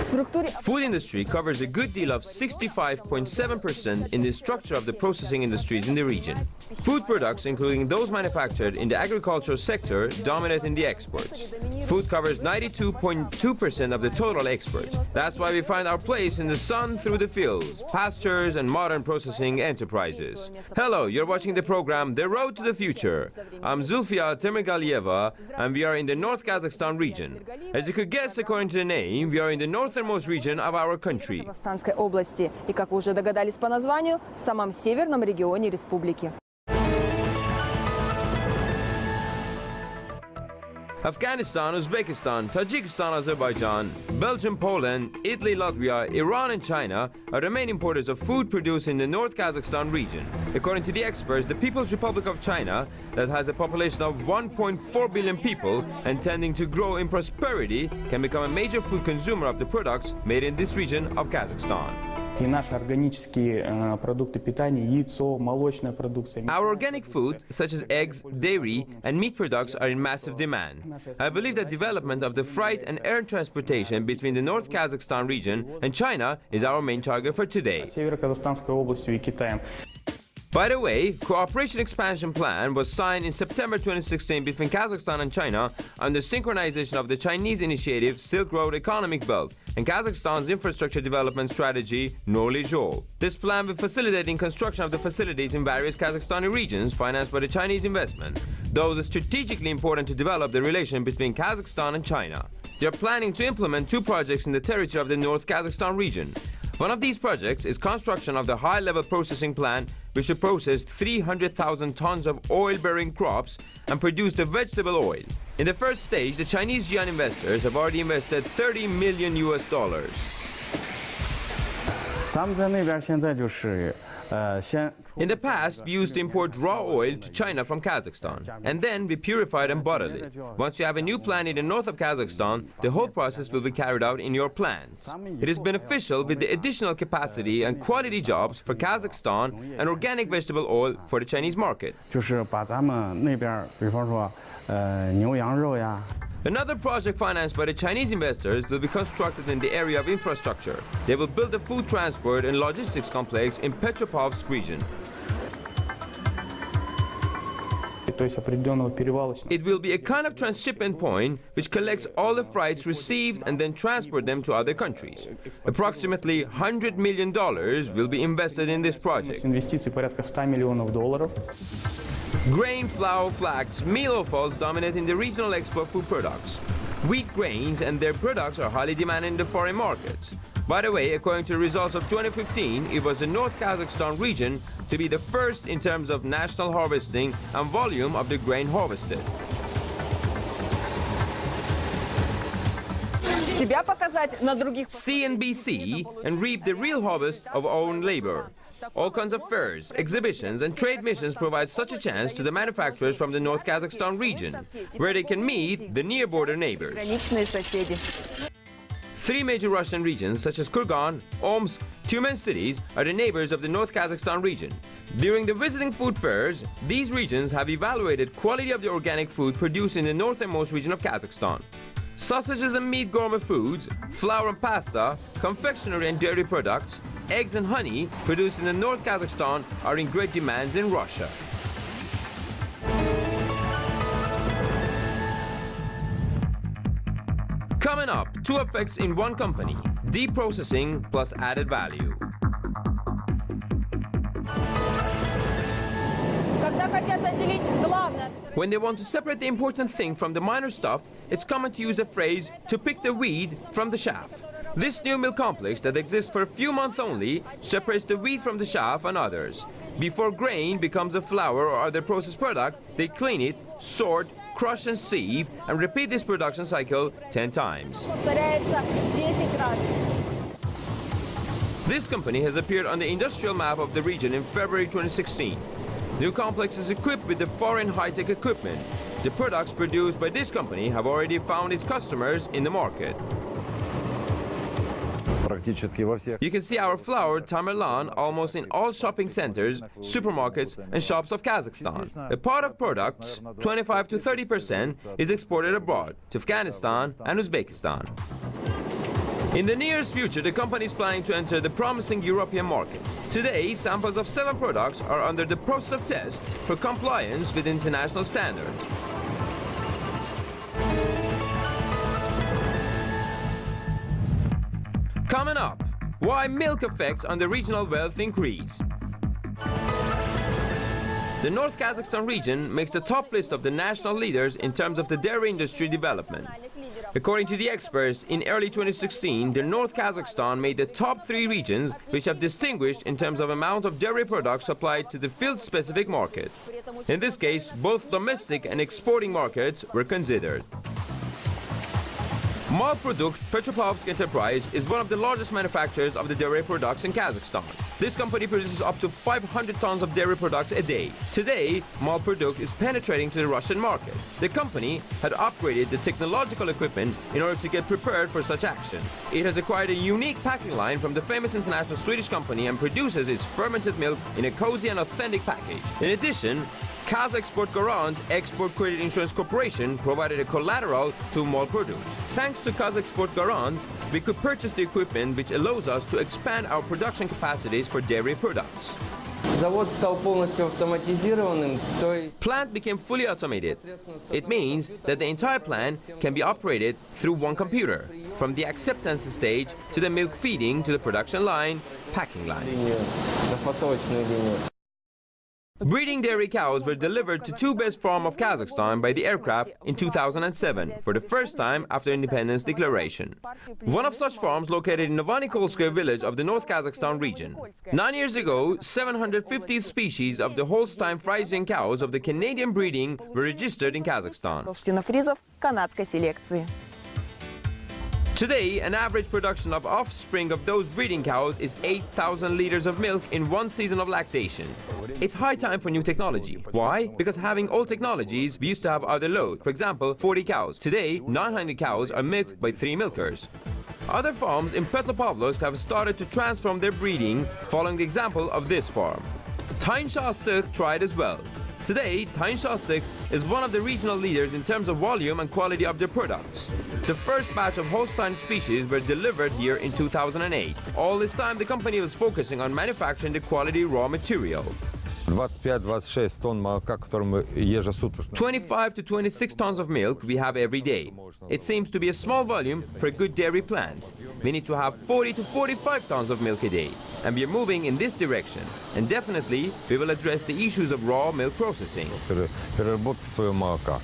Food industry covers a good deal of 65.7% in the structure of the processing industries in the region. Food products, including those manufactured in the agricultural sector, dominate in the exports. Food covers 92.2% of the total exports. That's why we find our place in the sun through the fields, pastures and modern processing enterprises. Hello, you're watching the program The Road to the Future. I'm Zulfia Temirgalieva and we are in the North-Kazakhstan region. As you could guess according to the name, we are in the northernmost region of our country. Казахстанской области и, как вы уже догадались по названию, в самом северном регионе республики. Afghanistan, Uzbekistan, Tajikistan, Azerbaijan, Belgium, Poland, Italy, Latvia, Iran and China are the main importers of food produced in the North Kazakhstan region. According to the experts, the People's Republic of China, that has a population of 1.4 billion people and tending to grow in prosperity, can become a major food consumer of the products made in this region of Kazakhstan. Our organic food, such as eggs, dairy and meat products, are in massive demand. I believe that development of the freight and air transportation between the North Kazakhstan region and China is our main target for today. By the way, Cooperation Expansion Plan was signed in September 2016 between Kazakhstan and China under synchronization of the Chinese initiative Silk Road Economic Belt and Kazakhstan's infrastructure development strategy Joly. This plan will facilitate the construction of the facilities in various Kazakhstani regions financed by the Chinese investment. Those are strategically important to develop the relation between Kazakhstan and China. They are planning to implement 2 projects in the territory of the North Kazakhstan region. One of these projects is construction of the high-level processing plant which will process 300,000 tons of oil-bearing crops and produce the vegetable oil. In the first stage, the Chinese yuan investors have already invested $30 million. In the past, we used to import raw oil to China from Kazakhstan, and then we purified and bottled it. Once you have a new plant in the north of Kazakhstan, the whole process will be carried out in your plant. It is beneficial with the additional capacity and quality jobs for Kazakhstan and organic vegetable oil for the Chinese market. Another project financed by the Chinese investors will be constructed in the area of infrastructure. They will build a food transport and logistics complex in Petropavlovsk region. It will be a kind of transshipment point which collects all the freights received and then transport them to other countries. Approximately $100 million will be invested in this project. Grain, flour, flax, meal offals dominate in the regional export food products. Wheat grains and their products are highly demanded in the foreign markets. By the way, according to the results of 2015, it was the North Kazakhstan region to be the first in terms of national harvesting and volume of the grain harvested. See and be seen and reap the real harvest of our own labor. All kinds of fairs, exhibitions and trade missions provide such a chance to the manufacturers from the North Kazakhstan region, where they can meet the near border neighbors. 3 major Russian regions such as Kurgan, Omsk, Tyumen cities are the neighbors of the North Kazakhstan region. During the visiting food fairs, these regions have evaluated quality of the organic food produced in the northernmost region of Kazakhstan. Sausages and meat gourmet foods, flour and pasta, confectionery and dairy products, eggs and honey produced in the North Kazakhstan are in great demands in Russia. Coming up, 2 effects in one company: deep processing plus added value. When they want to separate the important thing from the minor stuff, it's common to use a phrase to pick the weed from the chaff. This new mill complex that exists for a few months only separates the wheat from the chaff and others. Before grain becomes a flour or other processed product, they clean it, sort, crush and sieve, and repeat this production cycle 10 times. This company has appeared on the industrial map of the region in February 2016. New complex is equipped with the foreign high-tech equipment. The products produced by this company have already found its customers in the market. You can see our flour Tamerlan almost in all shopping centers, supermarkets and shops of Kazakhstan. A part of products, 25 to 30%, is exported abroad to Afghanistan and Uzbekistan. In the nearest future, the company is planning to enter the promising European market. Today, samples of 7 products are under the process of test for compliance with international standards. Coming up, why milk effects on the regional wealth increase. The North-Kazakhstan region makes the top list of the national leaders in terms of the dairy industry development. According to the experts, in early 2016, the North-Kazakhstan made the top 3 regions which have distinguished in terms of amount of dairy products supplied to the field-specific market. In this case, both domestic and exporting markets were considered. Petropavlovsk enterprise is one of the largest manufacturers of the dairy products in Kazakhstan. This company produces up to 500 tons of dairy products a day. Today, Malprodukt is penetrating to the Russian market. The company had upgraded the technological equipment in order to get prepared for such action. It has acquired a unique packing line from the famous international Swedish company and produces its fermented milk in a cozy and authentic package. In addition, Kazakh Export Garant Export Credit Insurance Corporation provided a collateral to Malprodukt. Thanks to Kazakh Export Garant, we could purchase the equipment which allows us to expand our production capacities for dairy products. Завод стал полностью автоматизированным, то есть Plant became fully automated. It means that the entire plant can be operated through one computer, from the acceptance stage to the milk feeding to the production line, packing line. на фасовочную линию. Breeding dairy cows were delivered to 2 best farms of Kazakhstan by the aircraft in 2007, for the first time after independence declaration. One of such farms located in Novonikolskoye village of the North Kazakhstan region. 9 years ago, 750 species of the Holstein Friesian cows of the Canadian breeding were registered in Kazakhstan. Толщинофризов канадской селекции. Today, an average production of offspring of those breeding cows is 8,000 liters of milk in 1 season of lactation. It's high time for new technology. Why? Because having old technologies, we used to have other load. For example, 40 cows. Today, 900 cows are milked by 3 milkers. Other farms in Petropavlovsk have started to transform their breeding, following the example of this farm. Tainshastuk tried as well. Today, Tainshastuk is one of the regional leaders in terms of volume and quality of their products. The first batch of Holstein species were delivered here in 2008. All this time, the company was focusing on manufacturing the quality raw material. 25-26 тонн молока, который мы ежесуточно. 25 to 26 tons of milk we have every day. It seems to be a small volume for a good dairy plant. We need to have 40 to 45 tons of milk a day. And we are moving in this direction. And definitely, we will address the issues of raw milk processing. Переработка своего молока.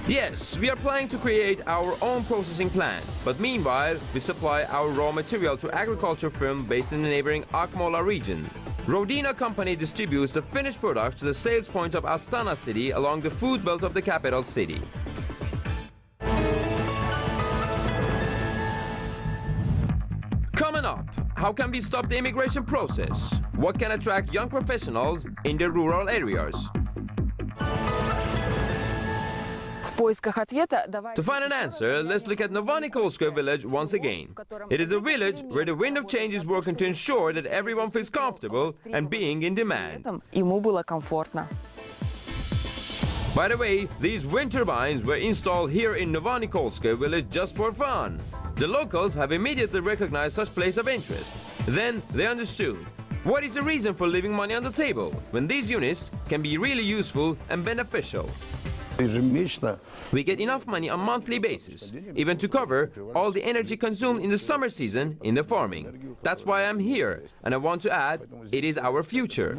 Yes, we are planning to create our own processing plant. But meanwhile, we supply our raw material to agriculture firm based in the neighboring Akmola region. Rodina company distributes the finished products to the sales point of Astana city along the food belt of the capital city. Coming up, how can we stop the immigration process? What can attract young professionals in the rural areas? To find an answer, let's look at Novonikolskoye village once again. It is a village where the wind of change is working to ensure that everyone feels comfortable and being in demand. By the way, these wind turbines were installed here in Novonikolskoye village just for fun. The locals have immediately recognized such place of interest. Then they understood. What is the reason for leaving money on the table when these units can be really useful and beneficial? We get enough money on a monthly basis, even to cover all the energy consumed in the summer season in the farming. That's why I'm here, and I want to add, it is our future.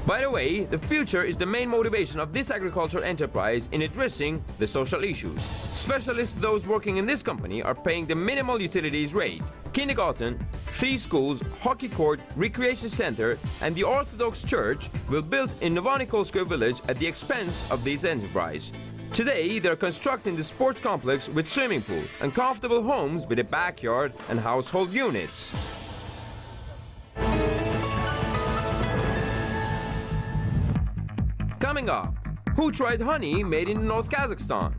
By the way, the future is the main motivation of this agricultural enterprise in addressing the social issues. Specialists, those working in this company, are paying the minimal utilities rate. Kindergarten, 3 schools, hockey court, recreation center, and the Orthodox Church will be built in Novonikolskoye village at the expense of this enterprise. Today, they're constructing the sports complex with swimming pool and comfortable homes with a backyard and household units. Coming up, who tried honey made in North Kazakhstan?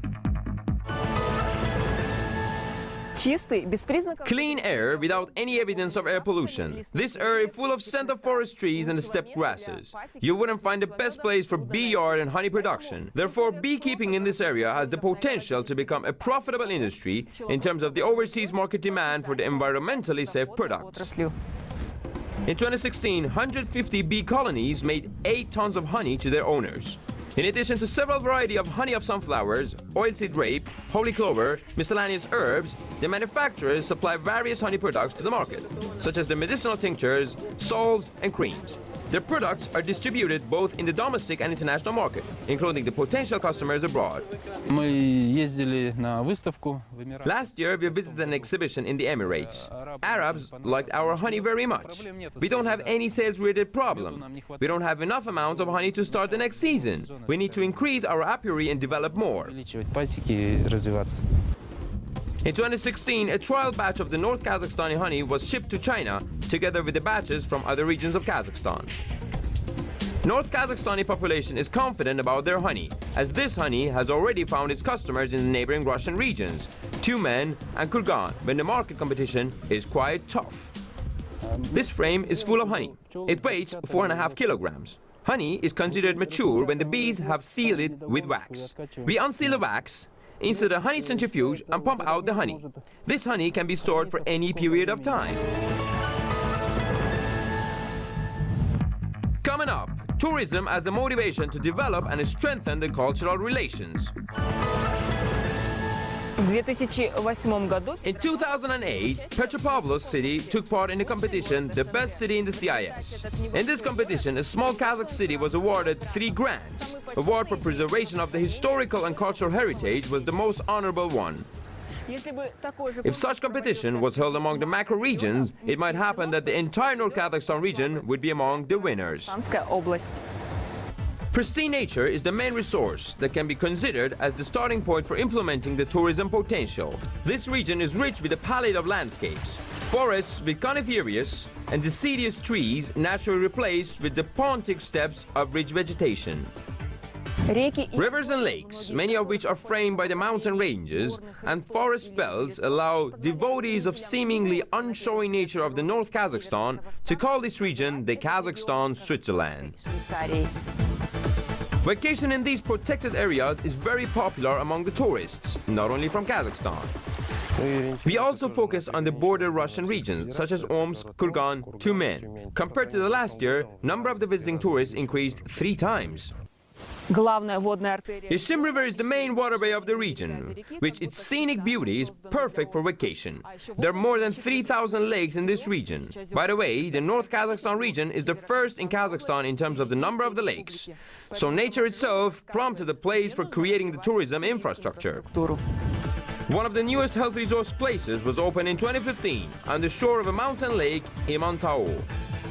Чистый, без признаков... Clean air without any evidence of air pollution. This area full of scent of forest trees and steppe grasses. You wouldn't find the best place for bee yard and honey production. Therefore, beekeeping in this area has the potential to become a profitable industry in terms of the overseas market demand for the environmentally safe products. In 2016, 150 bee colonies made 8 tons of honey to their owners. In addition to several varieties of honey of sunflowers, oilseed rape, holy clover, miscellaneous herbs, the manufacturers supply various honey products to the market, such as the medicinal tinctures, salves, and creams. Their products are distributed both in the domestic and international market, including the potential customers abroad. Last year, we visited an exhibition in the Emirates. Arabs liked our honey very much. We don't have any sales-related problem. We don't have enough amount of honey to start the next season. We need to increase our apiary and develop more. In 2016, a trial batch of the North-Kazakhstani honey was shipped to China, together with the batches from other regions of Kazakhstan. North-Kazakhstani population is confident about their honey, as this honey has already found its customers in the neighboring Russian regions, Tyumen and Kurgan, when the market competition is quite tough. This frame is full of honey. It weighs 4.5 kilograms. Honey is considered mature when the bees have sealed it with wax. We unseal the wax, insert a honey centrifuge and pump out the honey. This honey can be stored for any period of time. Coming up, tourism as a motivation to develop and strengthen the cultural relations. В 2008 году... In 2008, Petropavlovsk city took part in the competition The Best City in the CIS. In this competition, a small Kazakh city was awarded 3 grants. Award for preservation of the historical and cultural heritage was the most honorable one. If such competition was held among the macro regions, it might happen that the entire North-Kazakhstan region would be among the winners. Pristine nature is the main resource that can be considered as the starting point for implementing the tourism potential. This region is rich with a palette of landscapes. Forests with coniferous and deciduous trees naturally replaced with the pontic steppes of rich vegetation. Rivers and lakes, many of which are framed by the mountain ranges and forest belts, allow devotees of seemingly unshowy nature of the North Kazakhstan to call this region the Kazakhstan Switzerland. Vacation in these protected areas is very popular among the tourists, not only from Kazakhstan. We also focus on the border Russian regions, such as Omsk, Kurgan, Tyumen. Compared to the last year, number of the visiting tourists increased 3 times. Ishim River is the main waterway of the region, which its scenic beauty is perfect for vacation. There are more than 3,000 lakes in this region. By the way, the North Kazakhstan region is the first in Kazakhstan in terms of the number of the lakes. So nature itself prompted the place for creating the tourism infrastructure. One of the newest health resource places was opened in 2015 on the shore of a mountain lake, Imantau.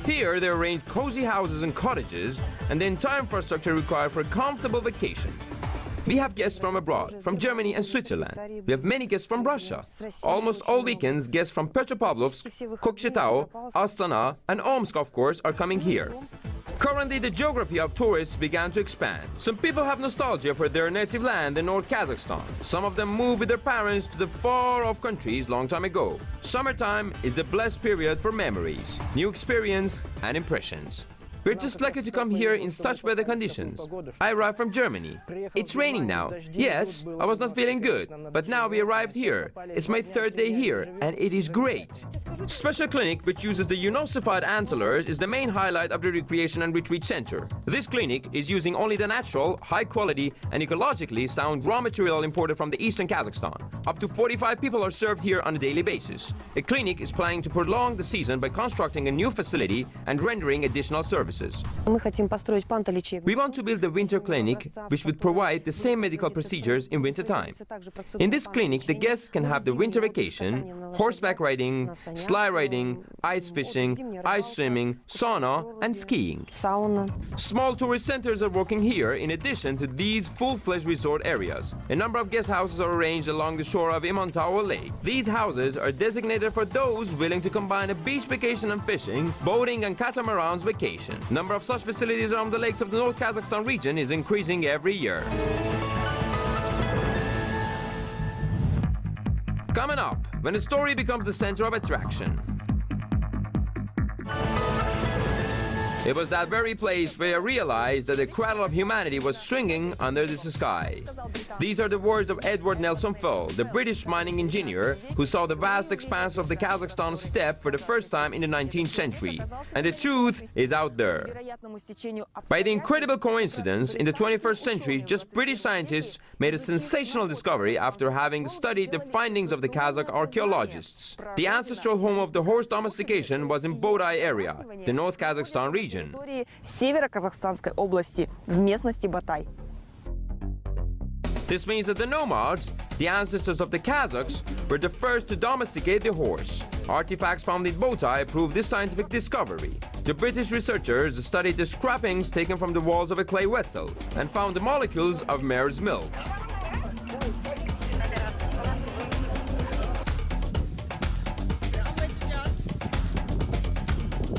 Here, they arranged cozy houses and cottages, and the entire infrastructure required for a comfortable vacation. We have guests from abroad, from Germany and Switzerland. We have many guests from Russia. Almost all weekends, guests from Petropavlovsk, Kokshetau, Astana, and Omsk, of course, are coming here. Currently, the geography of tourists began to expand. Some people have nostalgia for their native land in North Kazakhstan. Some of them moved with their parents to the far-off countries long time ago. Summertime is the blessed period for memories, new experience, and impressions. We're just lucky to come here in such weather conditions. I arrived from Germany. It's raining now. Yes, I was not feeling good, but now we arrived here. It's my 3rd day here, and it is great. Special clinic, which uses the unosified antlers, is the main highlight of the recreation and retreat center. This clinic is using only the natural, high-quality, and ecologically sound raw material imported from the eastern Kazakhstan. Up to 45 people are served here on a daily basis. The clinic is planning to prolong the season by constructing a new facility and rendering additional services. We want to build a winter clinic which would provide the same medical procedures in winter time. In this clinic, the guests can have the winter vacation, horseback riding, sleigh riding, ice fishing, ice swimming, sauna, and skiing. Small tourist centers are working here in addition to these full-fledged resort areas. A number of guest houses are arranged along the shore of Imantau Lake. These houses are designated for those willing to combine a beach vacation and fishing, boating, and catamarans vacation. Number of such facilities around the lakes of the North Kazakhstan region is increasing every year. Coming up, when a story becomes the center of attraction. It was that very place where I realized that the cradle of humanity was swinging under the sky. These are the words of Edward Nelson Fell, the British mining engineer who saw the vast expanse of the Kazakhstan steppe for the first time in the 19th century. And the truth is out there. By the incredible coincidence, in the 21st century, just British scientists made a sensational discovery after having studied the findings of the Kazakh archaeologists. The ancestral home of the horse domestication was in Botai area, the North-Kazakhstan region. Северо-Казахстанской области, в местности Батай. This means that the nomads, the ancestors of the Kazakhs, were the first to domesticate the horse. Artifacts found in Botai prove this scientific discovery. The British researchers studied the scrapings taken from the walls of a clay vessel and found the molecules of mare's milk.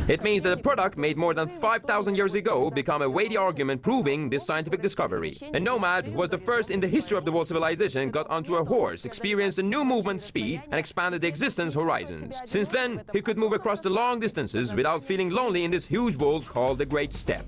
It means that a product made more than 5,000 years ago became a weighty argument proving this scientific discovery. A nomad was the first in the history of the world civilization got onto a horse, experienced a new movement speed, and expanded the existence horizons. Since then, he could move across the long distances without feeling lonely in this huge world called the Great Steppe.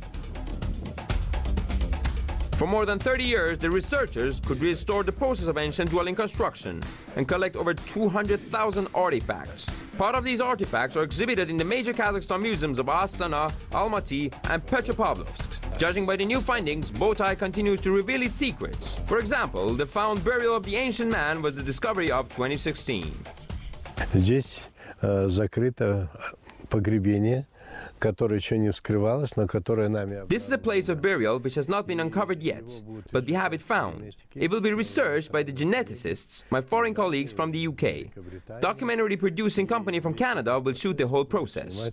For more than 30 years, the researchers could restore the process of ancient dwelling construction and collect over 200,000 artifacts. Part of these artifacts are exhibited in the major Kazakhstan museums of Astana, Almaty, and Petropavlovsk. Judging by the new findings, Botai continues to reveal its secrets. For example, the found burial of the ancient man was the discovery of 2016. Здесь закрыто погребение, которое еще не вскрывалось, но которое нами... This is a place of burial which has not been uncovered yet, but we have it found. It will be researched by the geneticists, my foreign colleagues from the UK. Documentary producing company from Canada will shoot the whole process.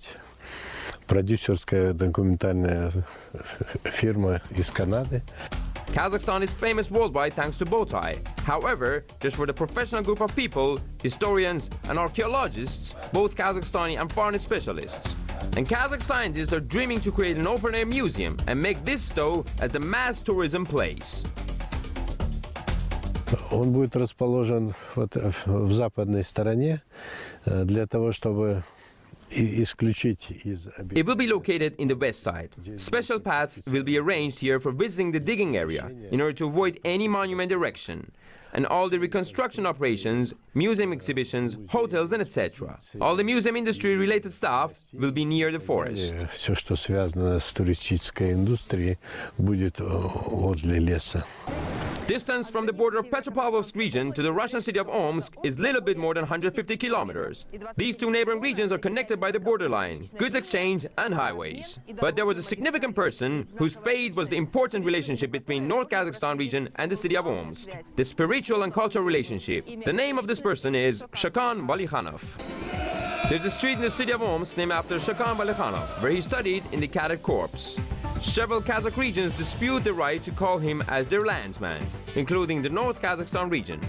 Продюсерская документальная фирма из Канады. Kazakhstan is famous worldwide thanks to Botai. However, just for the professional group of people, historians and archaeologists, both Kazakhstani and foreign specialists. And Kazakh scientists are dreaming to create an open-air museum and make this so as the mass tourism place. Он будет расположен вот в западной стороне для того, чтобы исключить из... It will be located in the west side. Special paths will be arranged here for visiting the digging area in order to avoid any monument erection. And all the reconstruction operations, museum exhibitions, hotels, and etc. All the museum industry related stuff will be near the forest. Все, что связано с туристической индустрией, будет возле леса. Distance from the border of Petropavlovsk region to the Russian city of Omsk is little bit more than 150 kilometers. These two neighboring regions are connected by the borderline, goods exchange, and highways. But there was a significant person whose fate was the important relationship between North-Kazakhstan region and the city of Omsk, the spiritual and cultural relationship. The name of this person is Shakan Valikhanov. There's a street in the city of Omsk named after Shakan Valikhanov, where he studied in the Cadet Corps. Several Kazakh regions dispute the right to call him as their landsman, including the North-Kazakhstan region.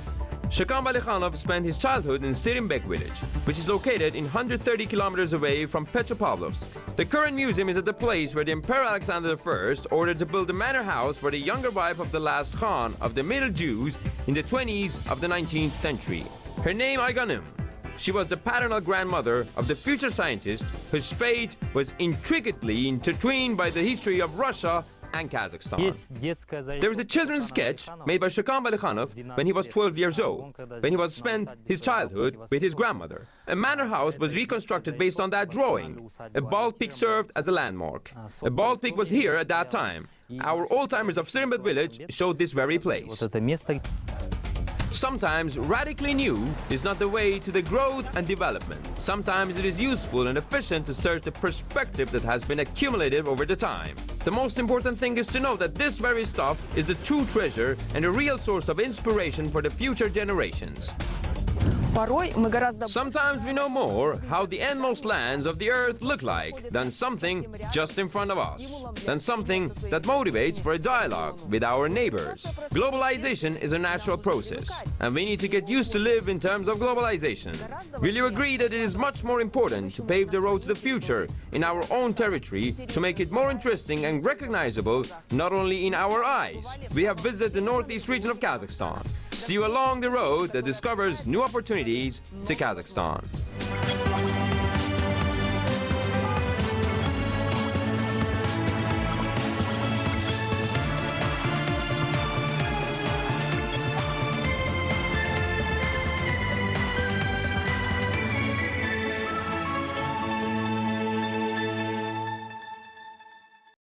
Shakan Valikhanov spent his childhood in Jibek village, which is located in 130 kilometers away from Petropavlovsk. The current museum is at the place where the Emperor Alexander I ordered to build a manor house for the younger wife of the last Khan of the Middle Jews in the 20s of the 19th century. Her name Ayganim. She was the paternal grandmother of the future scientist whose fate was intricately intertwined by the history of Russia and Kazakhstan. There is a children's sketch made by Shakan Valikhanov when he was 12 years old, when he was spent his childhood with his grandmother. A manor house was reconstructed based on that drawing. A bald pig served as a landmark. A bald pig was here at that time. Our old-timers of Sirimbet village showed this very place. Sometimes radically new is not the way to the growth and development. Sometimes it is useful and efficient to search the perspective that has been accumulated over the time. The most important thing is to know that this very stuff is the true treasure and a real source of inspiration for the future generations. Sometimes we know more how the endmost lands of the earth look like than something just in front of us, than something that motivates for a dialogue with our neighbors. Globalization is a natural process, and we need to get used to live in terms of globalization. Will you agree that it is much more important to pave the road to the future in our own territory to make it more interesting and recognizable not only in our eyes? We have visited the northeast region of Kazakhstan. See you along the road that discovers new opportunities opportunities to Kazakhstan.